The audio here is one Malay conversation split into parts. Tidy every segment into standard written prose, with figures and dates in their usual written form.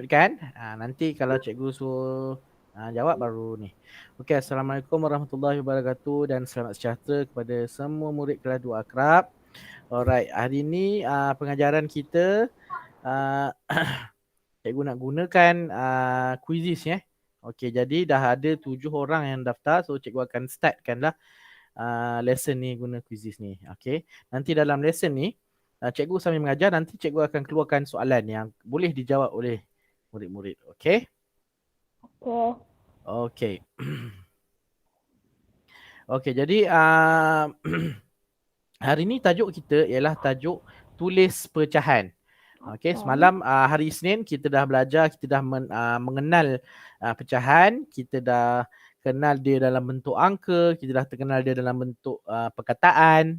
unmute kan. Nanti kalau cikgu suruh jawab baru ni. Okey, Assalamualaikum warahmatullahi wabarakatuh dan selamat sejahtera kepada semua murid kelas 2 akrab. Alright, hari ni pengajaran kita cikgu nak gunakan quizzes ya. Okey, jadi dah ada 7 orang yang daftar, so cikgu akan startkanlah lesson ni guna quizzes ni. Okey. Nanti dalam lesson ni cikgu sambil mengajar, nanti cikgu akan keluarkan soalan yang boleh dijawab oleh murid-murid. Okey? Okey. Okey. Okey, jadi hari ni tajuk kita ialah tajuk tulis pecahan. Okey, semalam hari Isnin kita dah belajar, kita dah mengenal pecahan, kita dah kenal dia dalam bentuk angka, kita dah terkenal dia dalam bentuk perkataan,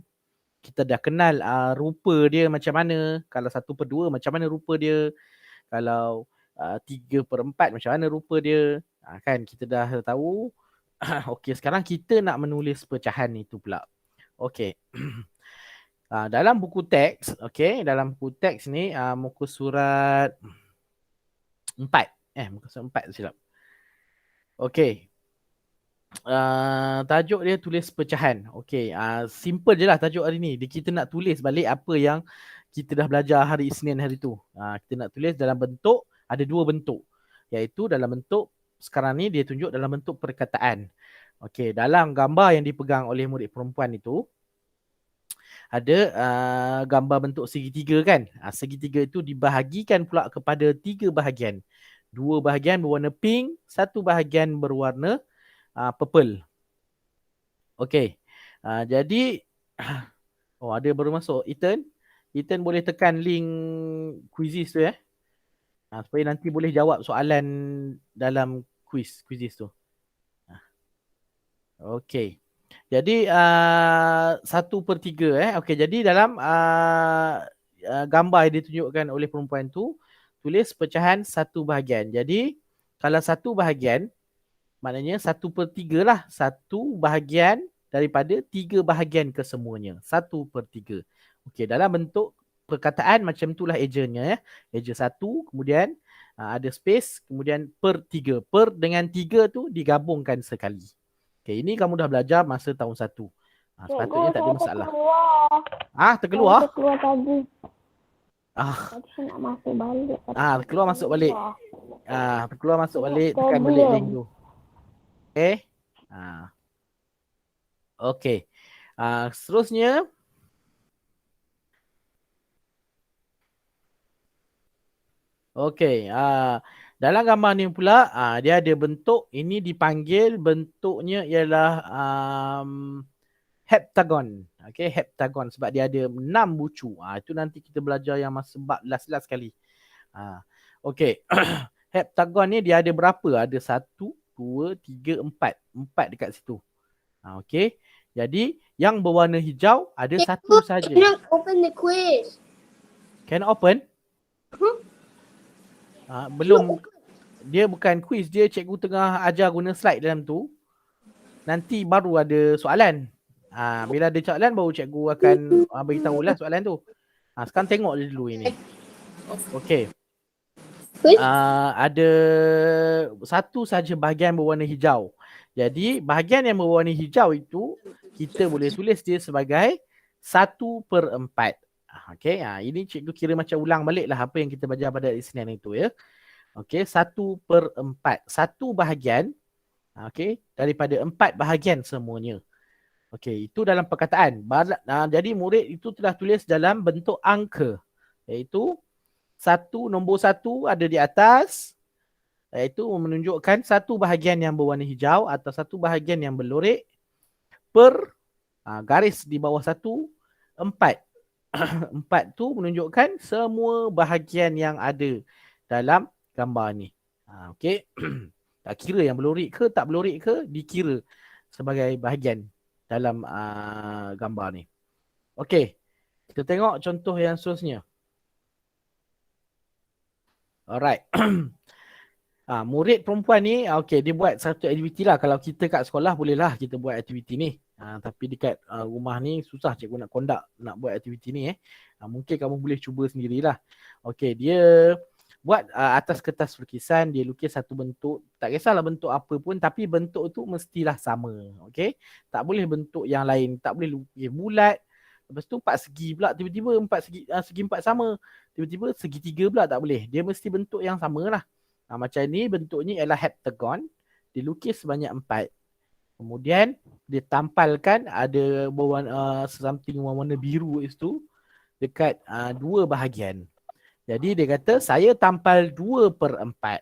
kita dah kenal rupa dia macam mana, kalau 1/2 macam mana rupa dia, kalau 3/4 macam mana rupa dia, kan kita dah tahu. Okey, sekarang kita nak menulis pecahan itu pula. Okey. Dalam buku teks, okey, dalam buku teks ni muka surat 4. Muka surat 4 silap. Okey. Tajuk dia tulis pecahan. Okey, simple je lah tajuk hari ni. Kita nak tulis balik apa yang kita dah belajar hari Isnin hari tu. Kita nak tulis dalam bentuk, ada 2 bentuk. Iaitu dalam bentuk, sekarang ni dia tunjuk dalam bentuk perkataan. Okey, dalam gambar yang dipegang oleh murid perempuan itu, ada gambar bentuk segitiga kan. Segitiga itu dibahagikan pula kepada 3 bahagian. 2 bahagian berwarna pink, 1 bahagian berwarna purple. Okey. Jadi ada baru masuk Ethan. Ethan boleh tekan link quizzes tu ya. Supaya nanti boleh jawab soalan dalam quizzes tu. Okey. Jadi 1/3 Okey, jadi dalam gambar yang ditunjukkan oleh perempuan tu, tulis pecahan 1 bahagian. Jadi kalau 1 bahagian, maknanya 1/3 lah. 1 bahagian daripada 3 bahagian kesemuanya. 1/3. Okey, dalam bentuk perkataan macam itulah ejanya ya. Eja 1, kemudian ada space, kemudian per 3. Per dengan 3 tu digabungkan sekali. Okey, ini kamu dah belajar masa tahun 1. Sepatutnya tak ada masalah. Terkeluar? Terkeluar tadi. Tadi saya nak masuk balik. Terkeluar masuk balik. Terkeluar masuk balik, tekan balik link tu. Okey. Okey. Seterusnya. Okey. Dalam gambar ni pula, dia ada bentuk, ini dipanggil bentuknya ialah heptagon. Okey, heptagon sebab dia ada 6 bucu. Itu nanti kita belajar yang masa bab last kali. Okey. Heptagon ni dia ada berapa? Ada 1, 2, 3, 4. 4 dekat situ. Okey. Jadi yang berwarna hijau ada 1 saja. Can open the quiz? Can open? Belum. Dia bukan quiz, dia cikgu tengah ajar guna slide dalam tu. Nanti baru ada soalan. Bila ada soalan baru cikgu akan beritahulah soalan tu. Sekarang tengok je dulu ini. Okey. Ada 1 saja bahagian berwarna hijau. Jadi bahagian yang berwarna hijau itu kita boleh tulis dia sebagai 1/4. Okey, ini cikgu kira macam ulang balik lah apa yang kita belajar pada Isnin itu ya. Okey, 1/4. 1 bahagian daripada 4 bahagian semuanya. Okey, itu dalam perkataan. Jadi murid itu telah tulis dalam bentuk angka. Iaitu nombor 1 ada di atas. Iaitu menunjukkan 1 bahagian yang berwarna hijau atau 1 bahagian yang berlorek per garis di bawah 1, 4. 4 tu menunjukkan semua bahagian yang ada dalam gambar ni. Okey. Tak kira yang berlorek ke tak berlorek ke, dikira sebagai bahagian dalam gambar ni. Okey. Kita tengok contoh yang seterusnya. Alright. Murid perempuan ni, dia buat satu aktiviti lah. Kalau kita kat sekolah bolehlah kita buat aktiviti ni. Tapi dekat rumah ni susah cikgu nak conduct, nak buat aktiviti ni. Mungkin kamu boleh cuba sendirilah. Okey, dia buat atas kertas lukisan, dia lukis satu bentuk, tak kisahlah bentuk apa pun, tapi bentuk tu mestilah sama. Okey, tak boleh bentuk yang lain, tak boleh lukis bulat, lepas tu 4 segi pula, tiba-tiba 4 segi, segi 4 sama, tiba-tiba segitiga pula, tak boleh. Dia mesti bentuk yang sama lah. Macam ni bentuknya ialah heptagon, dilukis sebanyak 4. Kemudian dia tampalkan ada berwarna something warna biru itu dekat 2 bahagian. Jadi dia kata saya tampal 2/4.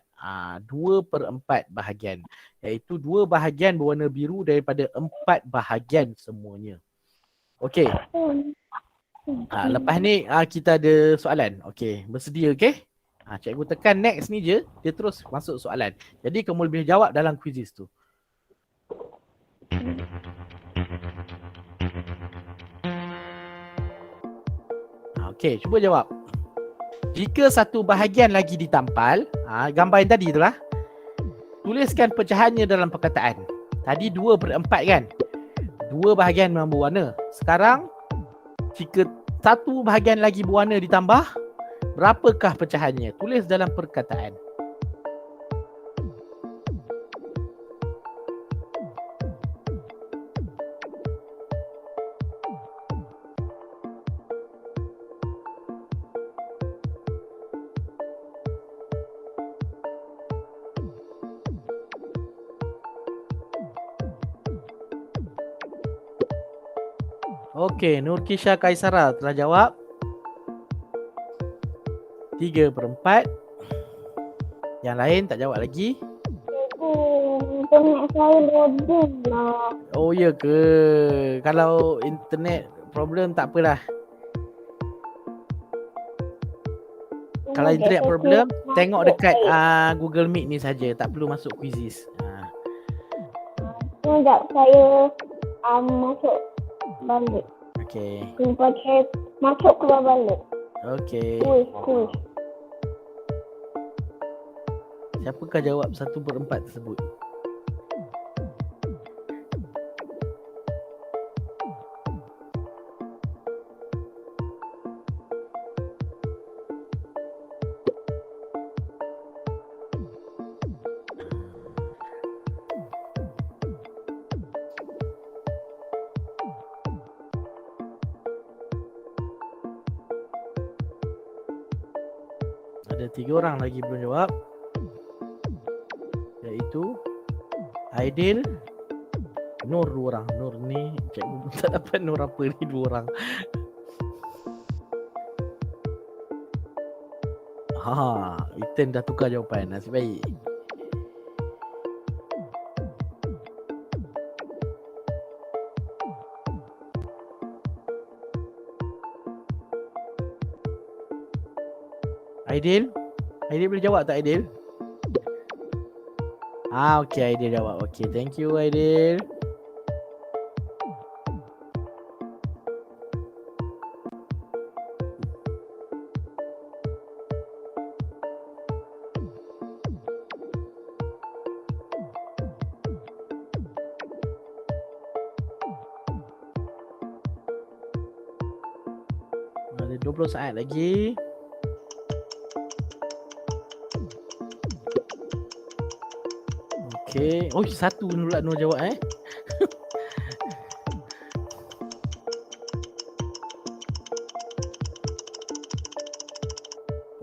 2/4 bahagian. Iaitu 2 bahagian berwarna biru daripada 4 bahagian semuanya. Okey. Lepas ni kita ada soalan. Okey, bersedia okey? Cikgu tekan next ni je, dia terus masuk soalan. Jadi kamu boleh jawab dalam quizzes tu. Okey, cuba jawab. Jika satu bahagian lagi ditampal, gambar yang tadi itulah, tuliskan pecahannya dalam perkataan. Tadi 2/4 kan? 2 bahagian memang berwarna. Sekarang, jika satu bahagian lagi berwarna ditambah, berapakah pecahannya? Tulis dalam perkataan. Okey, Nurkisha Kaisara telah jawab. 3/4. Yang lain tak jawab lagi. Internet saya loading lah. Oh ya ke? Kalau internet problem tak apalah. Kalau internet problem, tengok dekat Google Meet ni saja, tak perlu masuk quizzes. Sekejap saya masuk balik. Okey. Pakai masuk keluar balik. Okey. Kuis. Siapakah jawab 1/4 tersebut? Ada 3 orang lagi belum jawab. Iaitu Aidil, Nur 2 orang. Nur ni cikgu tak dapat Nur apa ni 2 orang. Ethan dah tukar jawapan. Nasib baik. Aidil boleh jawab tak Aidil? Okey, Aidil jawab. Okey, thank you Aidil. Ada 20 saat lagi. Okey. Oh, satu pula Nur jawab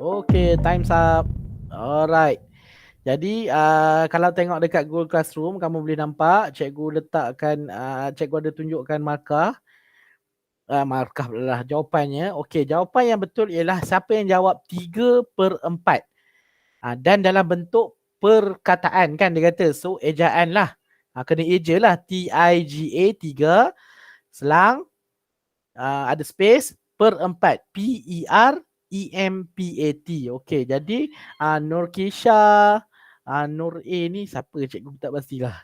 Okey, time's up. Alright. Jadi kalau tengok dekat Google Classroom, kamu boleh nampak cikgu letakkan, cikgu ada tunjukkan markah. Markah adalah jawapannya. Okey, jawapan yang betul ialah siapa yang jawab 3/4. Dan dalam bentuk perkataan kan dia kata. So ejaan lah. Kena eja lah. TIGA 3 selang ada space per 4. PEREMPAT. Okey, jadi Nurkisha, Nur A ni siapa cikgu tak pastilah.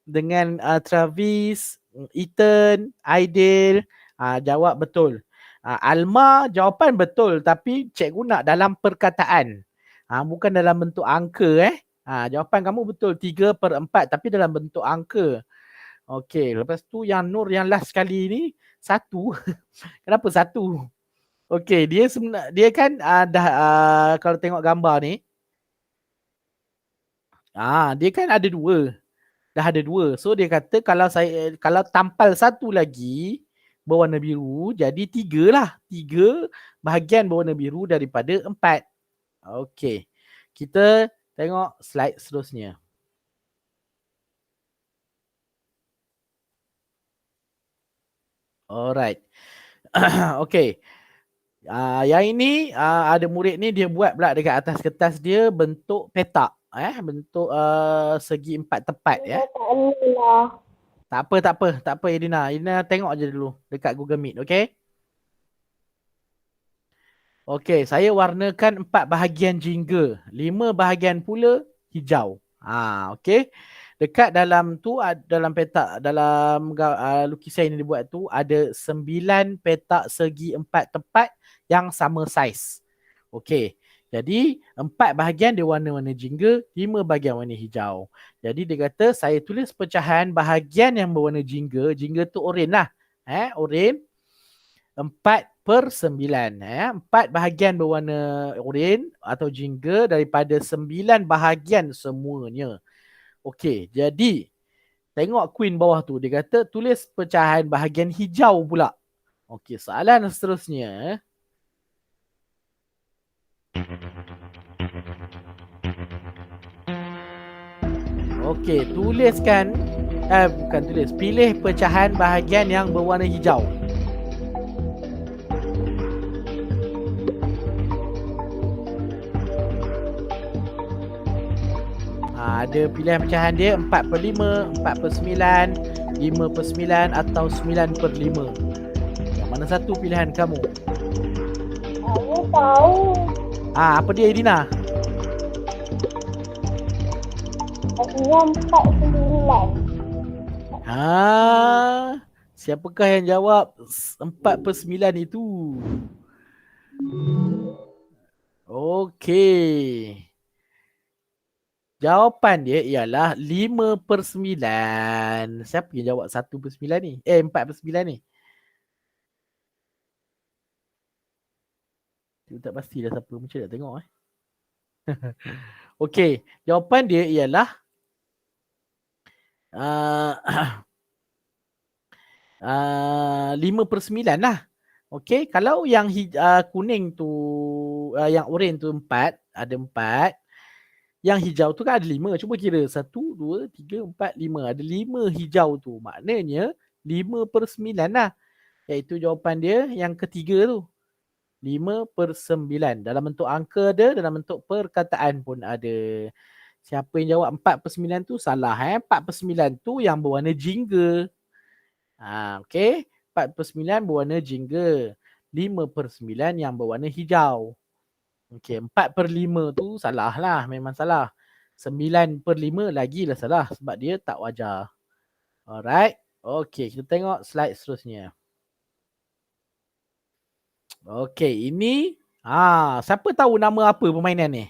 Dengan Travis, Ethan, Aidil jawab betul. Alma jawapan betul tapi cikgu nak dalam perkataan. Bukan dalam bentuk angka jawapan kamu betul 3/4 tapi dalam bentuk angka. Okey, lepas tu yang Nur yang last sekali ni 1. Kenapa 1? Okey, dia kan dah kalau tengok gambar ni, dia kan ada dua. Dah ada dua. So dia kata kalau tampal satu lagi berwarna biru, jadi tiga lah. Tiga bahagian berwarna biru daripada empat. Okey. Kita tengok slide seterusnya. Alright. Okey. Yang ini ada murid ni dia buat pula dekat atas kertas dia bentuk petak. Bentuk segi empat tepat ya. Tak ni lah. Tak apa Irina. Irina tengok je dulu dekat Google Meet, okey? Okey, saya warnakan 4 bahagian jingga, 5 bahagian pula hijau. Okey. Dekat dalam tu dalam petak dalam lukisan yang dibuat tu ada 9 petak segi 4 tepat yang sama saiz. Okey. Jadi 4 bahagian dia warna-warna jingga, 5 bahagian warna hijau. Jadi dia kata saya tulis pecahan bahagian yang berwarna jingga, jingga tu oren lah. Oren 4/9. 4 bahagian berwarna oren atau jingga daripada 9 bahagian semuanya. Okey, jadi tengok Queen bawah tu. Dia kata tulis pecahan bahagian hijau pula. Okey, soalan seterusnya. Okey, tuliskan bukan tulis, pilih pecahan bahagian yang berwarna hijau. Ada pilihan pecahan dia 4/5, 4/9, 5/9 atau 9/5. Yang mana satu pilihan kamu? Saya tahu. Apa dia Irina? Pastinya 4/9. Siapakah yang jawab 4/9 itu? Okey. Jawapan dia ialah 5/9. Siapa yang jawab 1/9 ni? 4/9 ni? Tak pasti dah siapa. Macam nak tengok Okey. Jawapan dia ialah 5/9 lah. Okey. Kalau yang kuning tu, yang oren tu 4, ada 4. Yang hijau tu kan ada 5. Cuba kira 1, 2, 3, 4, 5. Ada 5 hijau tu. Maknanya 5/9 lah. Iaitu jawapan dia yang ketiga tu. 5/9. Dalam bentuk angka ada, dalam bentuk perkataan pun ada. Siapa yang jawab 4/9 tu salah. 4/9 tu yang berwarna jingga. Okey. 4/9 berwarna jingga. 5/9 yang berwarna hijau. Okey, 4/5 tu salah lah. Memang salah. 9/5 lagi lah salah. Sebab dia tak wajar. Alright. Okey, kita tengok slide seterusnya. Okey, ini siapa tahu nama apa permainan ni?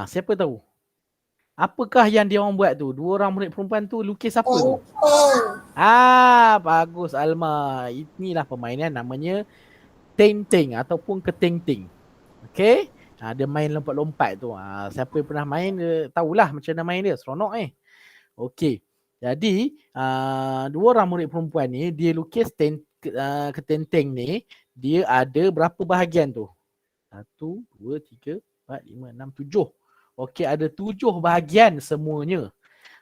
Siapa tahu? Apakah yang dia orang buat tu? Dua orang murid perempuan tu lukis apa tu? Bagus Alma. Inilah permainan namanya Ting-ting ataupun keting-ting. Okey? Dia main lompat-lompat tu. Siapa yang pernah main dia tahulah macam mana main dia. Seronok Okey. Jadi dua orang murid perempuan ni dia lukis keting-ting ni, dia ada berapa bahagian tu? 1, 2, 3, 4, 5, 6, 7. Okey, ada 7 bahagian semuanya.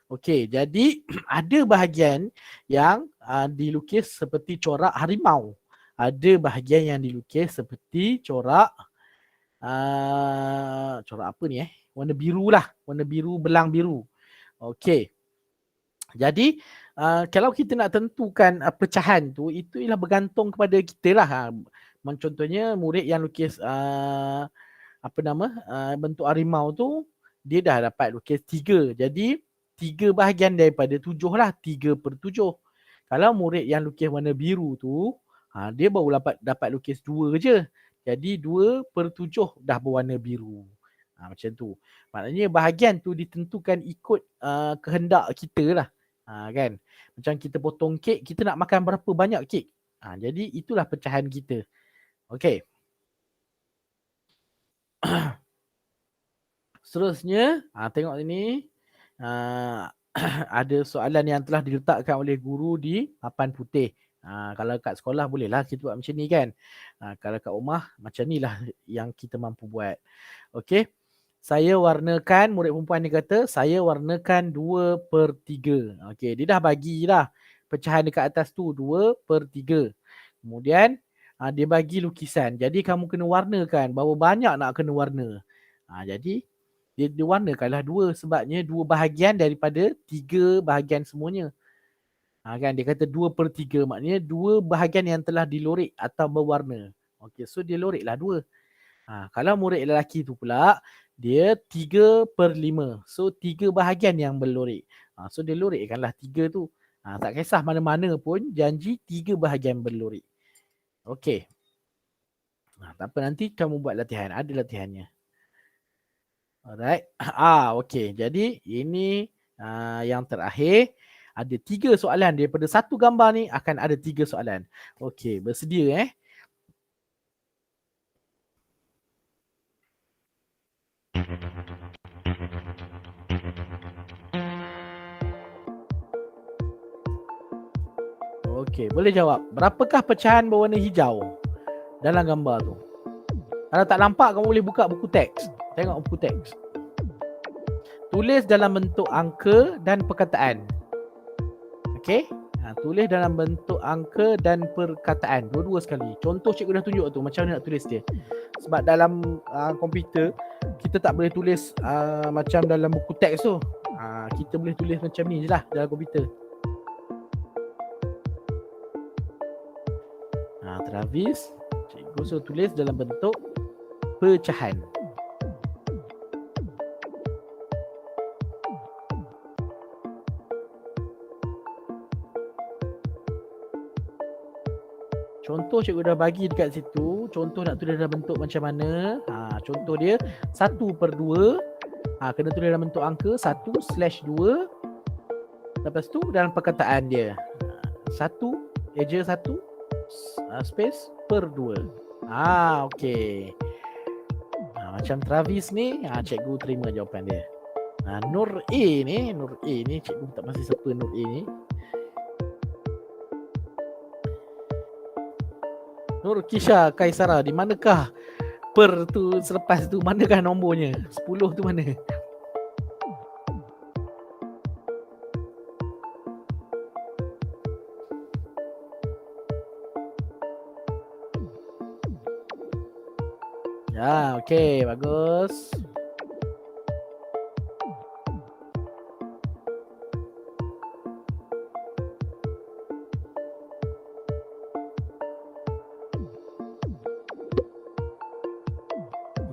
Okey, jadi ada bahagian yang dilukis seperti corak harimau. Ada bahagian yang dilukis seperti corak corak apa ni warna biru lah, warna biru belang biru. Okey. Jadi kalau kita nak tentukan pecahan tu, itu ialah bergantung kepada kita lah. Contohnya murid yang lukis bentuk harimau tu, dia dah dapat lukis 3. Jadi 3 bahagian daripada 7 lah, 3/7. Kalau murid yang lukis warna biru tu, dia baru dapat lukis 2 je. Jadi 2/7 dah berwarna biru. Macam tu. Maknanya bahagian tu ditentukan ikut kehendak kita lah. Kan. Macam kita potong kek, kita nak makan berapa banyak kek? Jadi itulah pecahan kita. Okey. Seterusnya, tengok ini. Ada soalan yang telah diletakkan oleh guru di papan putih. Kalau kat sekolah bolehlah kita buat macam ni kan. Kalau kat rumah macam ni lah yang kita mampu buat. Okey. Saya warnakan, murid perempuan ni kata, saya warnakan 2/3. Okey, dia dah bagi dah pecahan dekat atas tu 2/3. Kemudian dia bagi lukisan. Jadi kamu kena warnakan berapa banyak nak kena warna. Jadi dia warnakanlah 2 sebabnya 2 bahagian daripada 3 bahagian semuanya. Kan dia kata 2/3 maknanya 2 bahagian yang telah dilorek atau berwarna. Okey, so dia loreklah 2. Kalau murid lelaki tu pula dia 3/5. So 3 bahagian yang berlorek. So dia lorekkanlah 3 tu. Tak kisah mana-mana pun janji 3 bahagian berlorek. Okey. Tak apa, nanti kamu buat latihan. Ada latihannya. Alright. Okey. Jadi ini yang terakhir. Ada 3 soalan daripada satu gambar ni akan ada 3 soalan. Okey, bersedia Okey, boleh jawab. Berapakah pecahan berwarna hijau dalam gambar tu? Kalau tak nampak, kamu boleh buka buku teks. Tengok buku teks. Tulis dalam bentuk angka dan perkataan. Okey? Tulis dalam bentuk angka dan perkataan. Dua-dua sekali. Contoh cikgu dah tunjuk tu macam mana nak tulis dia. Sebab dalam komputer, kita tak boleh tulis macam dalam buku teks tu. Kita boleh tulis macam ni je lah dalam komputer. Travis, cikgu suruh tulis dalam bentuk pecahan. Contoh cikgu dah bagi dekat situ. Contoh nak tulis dalam bentuk macam mana. Contoh dia 1/2. Kena tulis dalam bentuk angka 1/2. Lepas tu dalam perkataan dia 1, eja 1, space per 2. Okey. Macam Travis ni, cikgu terima jawapan dia. Nur A ni cikgu tak pasti siapa Nur A ni. Nur Kisha Kaisara, di manakah per tu selepas tu, manakah nombornya? 10 tu mana? Okey, bagus.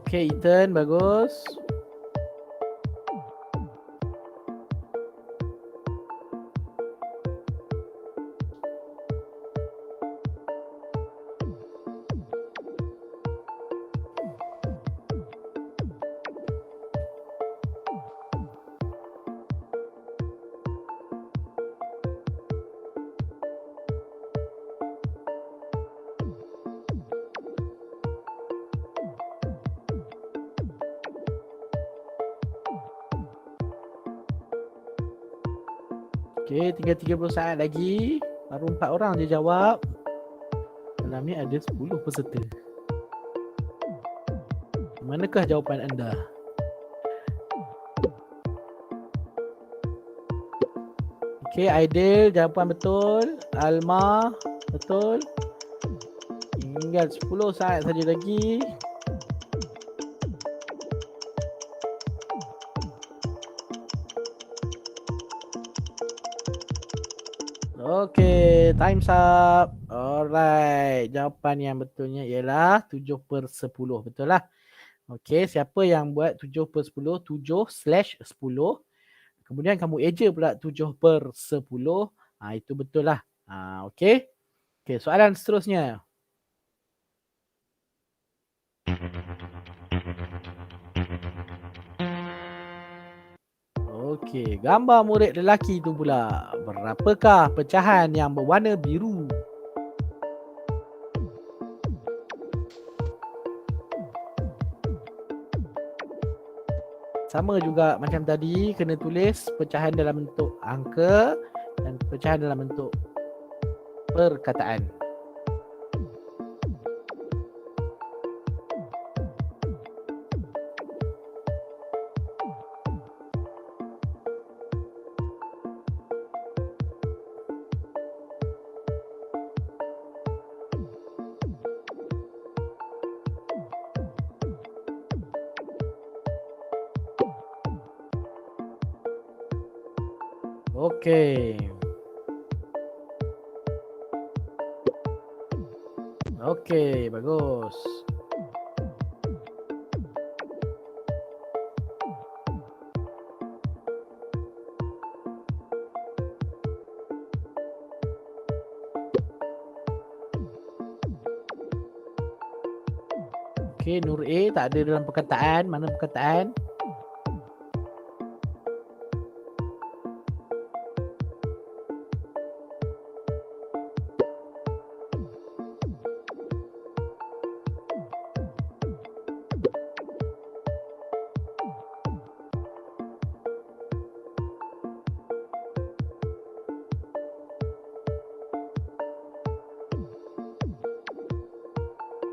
Okey, Ethan, bagus. Okey, tinggal 30 saat lagi. Baru 4 orang je jawab. Dalam ni ada 10 peserta. Manakah jawapan anda? Okey, Aidil jawapan betul. Alma betul. Tinggal 10 saat saja lagi. Okey, time's up. Alright, jawapan yang betulnya ialah 7/10. Betul lah. Okey, siapa yang buat 7/10? 7/10. Kemudian kamu eja pula 7/10. Itu betul lah. Okey. Okey, soalan seterusnya. Okey, gambar murid lelaki tu pula. Berapakah pecahan yang berwarna biru? Sama juga macam tadi, kena tulis pecahan dalam bentuk angka dan pecahan dalam bentuk perkataan. Okey. Okey, bagus. Okey, Nur A tak ada dalam perkataan. Mana perkataan?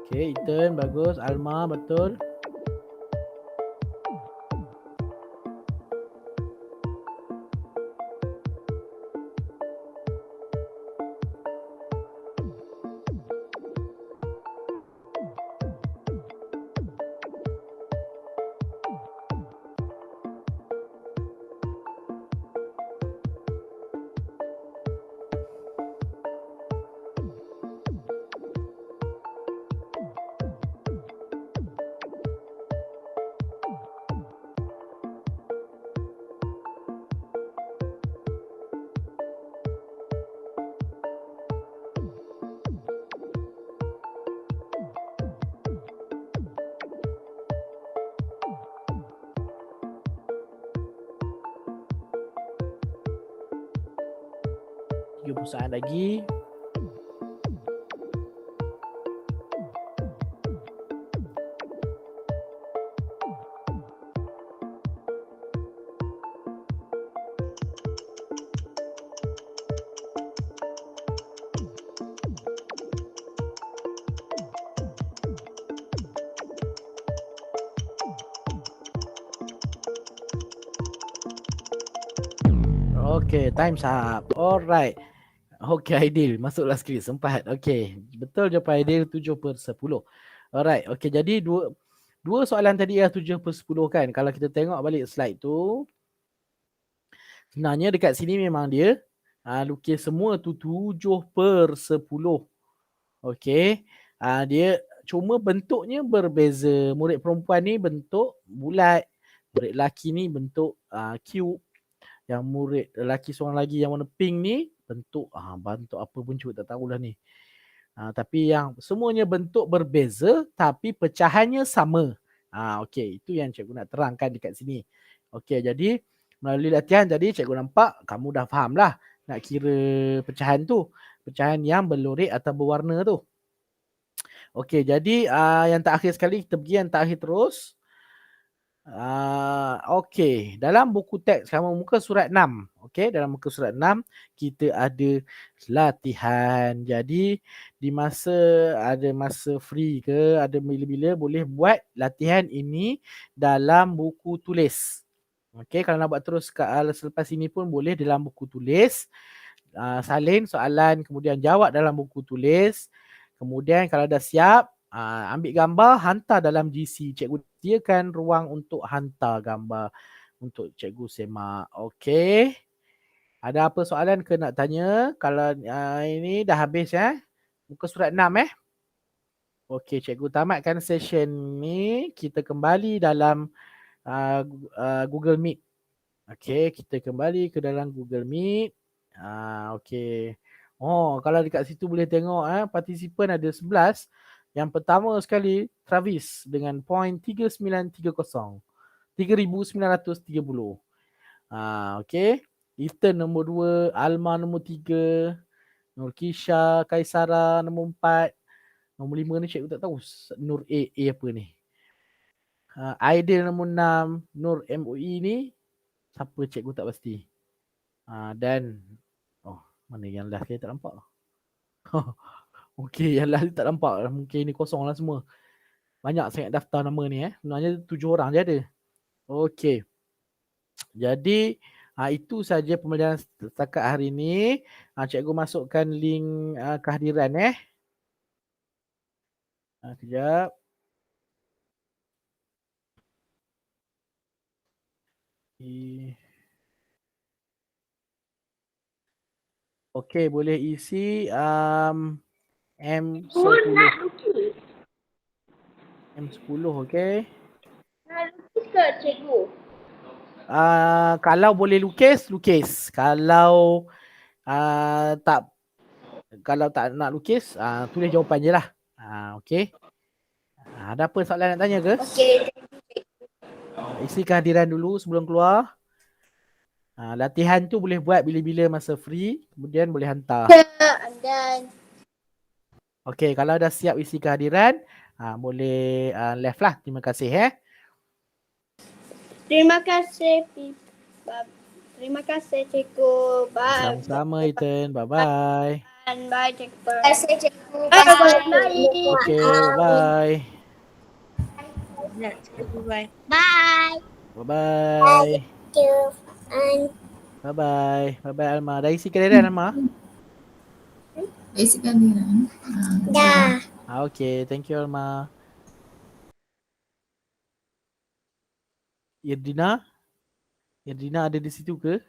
Okey, Ethan bagus. Alma betul. Tiga perusahaan lagi. Okay, time's up. Alright. Okay, Aidil. Masuklah sikit. Sempat. Okay. Betul jawapan Aidil 7/10. Alright. Okay, jadi dua soalan tadi ya 7/10 kan. Kalau kita tengok balik slide tu, sebenarnya dekat sini memang dia lukis semua tu 7/10. Okay. Dia cuma bentuknya berbeza. Murid perempuan ni bentuk bulat. Murid lelaki ni bentuk cube. Yang murid lelaki seorang lagi yang warna pink ni bentuk apa pun cuba tak tahulah ni. Tapi yang semuanya bentuk berbeza tapi pecahannya sama. Okey, itu yang cikgu nak terangkan dekat sini. Okey, jadi melalui latihan tadi cikgu nampak kamu dah faham lah nak kira pecahan tu. Pecahan yang berlorek atau berwarna tu. Okey, jadi yang terakhir sekali kita pergi yang terakhir terus. Okey, dalam buku teks kamu muka surat 6. Okey, dalam muka surat 6 kita ada latihan. Jadi di ada masa free ke, ada bila-bila boleh buat latihan ini dalam buku tulis. Okey, kalau nak buat terus selepas ini pun boleh dalam buku tulis. Salin soalan kemudian jawab dalam buku tulis. Kemudian kalau dah siap, ambil gambar, hantar dalam GC. Cikgu sediakan ruang untuk hantar gambar untuk cikgu semak. Okey. Ada apa soalan ke nak tanya? Kalau ini dah habis muka surat 6 Okey, cikgu tamatkan session ni. Kita kembali dalam Google Meet. Okey, kita kembali ke dalam Google Meet. Okey. Oh, kalau dekat situ boleh tengok partisipan ada 11. Yang pertama sekali Travis dengan point 3930. 3930. Okey. Ethan nombor 2, Alma nombor 3, Nurkisha, Kaisara nombor 4. Nombor 5 ni cikgu tak tahu Nur A apa ni. Aidil nombor 6, Nur MUI ni siapa cikgu tak pasti. Dan mana yang last saya tak nampak. Okey, yang last tak nampak. Mungkin ni kosong lah semua. Banyak sangat daftar nama ni Sebenarnya 7 orang je ada. Okey. Jadi itu saja pembelajaran setakat hari ni. Cikgu masukkan link kehadiran Kejap. Okey, boleh isi M10. M10, okey. Nak lukis ke cikgu? Kalau boleh lukis. Kalau tak nak lukis, tulis jawapan je lah. Okey. Ada apa soalan nak tanya ke? Okey. Isi kehadiran dulu sebelum keluar. Latihan tu boleh buat bila-bila masa free, kemudian boleh hantar. Dan Okey, kalau dah siap isi kehadiran, boleh left lah. Terima kasih terima kasih terima kasih cikgu. Bye. Sama-sama Ethan. Bye-bye. Bye cikgu. Terima kasih cikgu. Bye. Okey, bye. Bye. Bye. Bye-bye. Thank you. And Bye-bye. Bye-bye Alma. Dah isi kehadiran Alma? Isi kehadiran. dah. Okey, thank you Alma. Irdina ada di situ ke?